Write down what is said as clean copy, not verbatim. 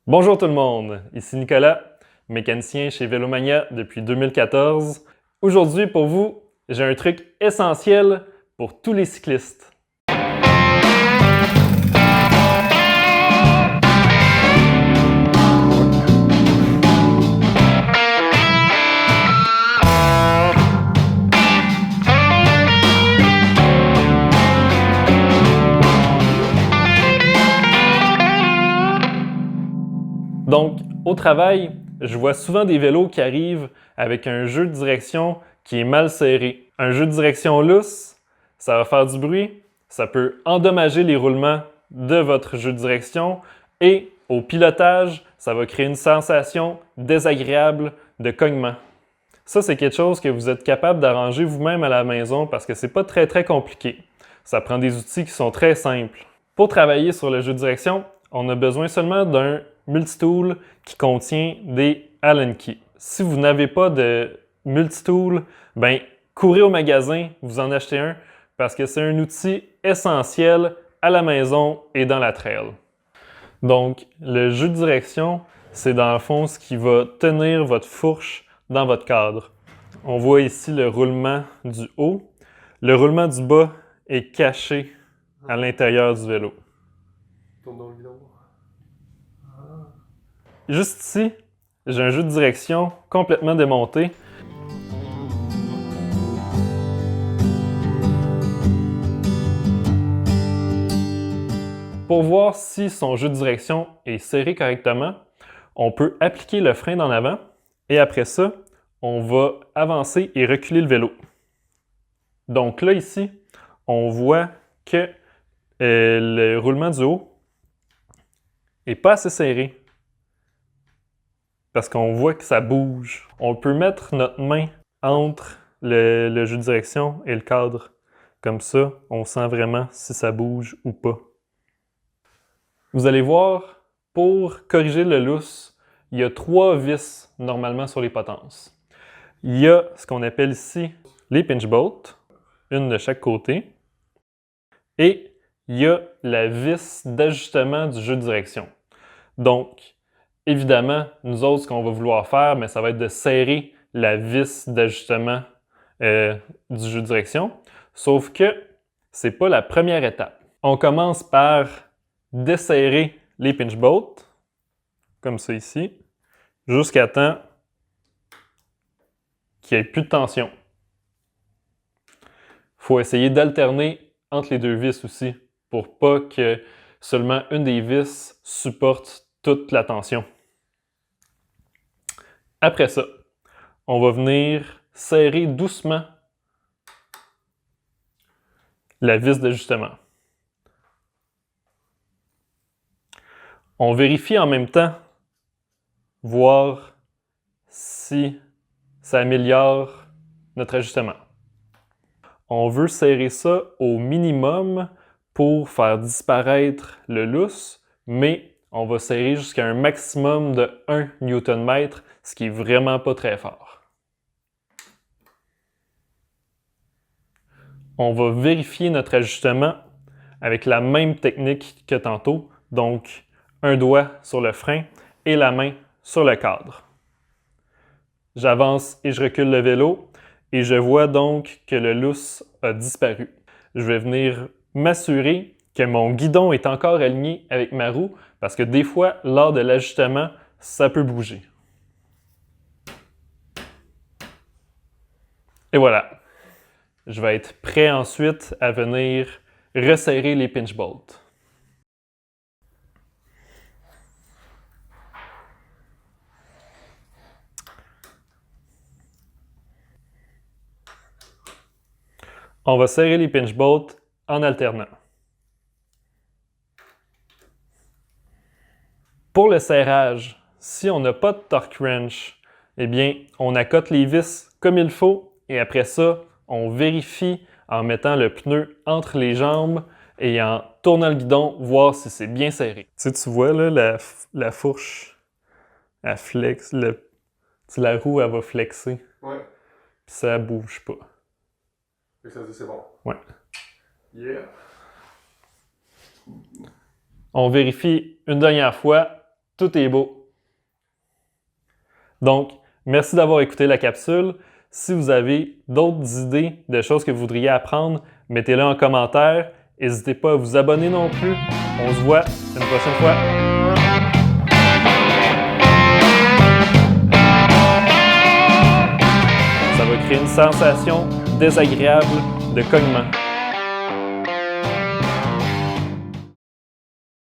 Bonjour tout le monde, ici Nicolas, mécanicien chez Vélomania depuis 2014. Aujourd'hui pour vous, j'ai un truc essentiel pour tous les cyclistes. Donc, au travail, je vois souvent des vélos qui arrivent avec un jeu de direction qui est mal serré. Un jeu de direction lousse, ça va faire du bruit, ça peut endommager les roulements de votre jeu de direction et au pilotage, ça va créer une sensation désagréable de cognement. Ça, c'est quelque chose que vous êtes capable d'arranger vous-même à la maison parce que c'est pas très compliqué. Ça prend des outils qui sont très simples. Pour travailler sur le jeu de direction, on a besoin seulement d'un multitool qui contient des Allen keys. Si vous n'avez pas de multitool, ben courez au magasin, vous en achetez un parce que c'est un outil essentiel à la maison et dans la trail. Donc, le jeu de direction, c'est dans le fond ce qui va tenir votre fourche dans votre cadre. On voit ici le roulement du haut. Le roulement du bas est caché à l'intérieur du vélo. Tourne dans le guidon. Juste ici, j'ai un jeu de direction complètement démonté. Pour voir si son jeu de direction est serré correctement, on peut appliquer le frein d'en avant et après ça, on va avancer et reculer le vélo. Donc là, ici, on voit que le roulement du haut n'est pas assez serré parce qu'on voit que ça bouge. On peut mettre notre main entre le jeu de direction et le cadre. Comme ça, on sent vraiment si ça bouge ou pas. Vous allez voir, pour corriger le lousse, il y a 3 vis normalement sur les potences. Il y a ce qu'on appelle ici les pinch bolts, une de chaque côté, et il y a la vis d'ajustement du jeu de direction. Donc, évidemment, nous autres, ce qu'on va vouloir faire, ça va être de serrer la vis d'ajustement du jeu de direction, sauf que ce n'est pas la première étape. On commence par desserrer les pinch bolts, comme ça ici, jusqu'à temps qu'il n'y ait plus de tension. Il faut essayer d'alterner entre les deux vis aussi, pour pas que seulement une des vis supporte toute la tension. Après ça, on va venir serrer doucement la vis d'ajustement. On vérifie en même temps, voir si ça améliore notre ajustement. On veut serrer ça au minimum pour faire disparaître le lousse, mais on va serrer jusqu'à un maximum de 1 Nm, ce qui est vraiment pas très fort. On va vérifier notre ajustement avec la même technique que tantôt, donc un doigt sur le frein et la main sur le cadre. J'avance et je recule le vélo et je vois donc que le lousse a disparu. Je vais venir m'assurer que mon guidon est encore aligné avec ma roue parce que des fois, lors de l'ajustement, ça peut bouger. Et voilà. Je vais être prêt ensuite à venir resserrer les pinch bolts. On va serrer les pinch bolts en alternant. Pour le serrage, si on n'a pas de torque wrench, eh bien, on accote les vis comme il faut et après ça, on vérifie en mettant le pneu entre les jambes et en tournant le guidon, voir si c'est bien serré. Tu vois là, la fourche, elle flex, la roue, elle va flexer. Ouais. Puis ça bouge pas. Et ça dit c'est bon. Ouais. Yeah. On vérifie une dernière fois tout est beau. Donc, merci d'avoir écouté la capsule. Si vous avez d'autres idées de choses que vous voudriez apprendre, mettez-les en commentaire. N'hésitez pas à vous abonner non plus. On se voit une prochaine fois. Ça va créer une sensation désagréable de cognement.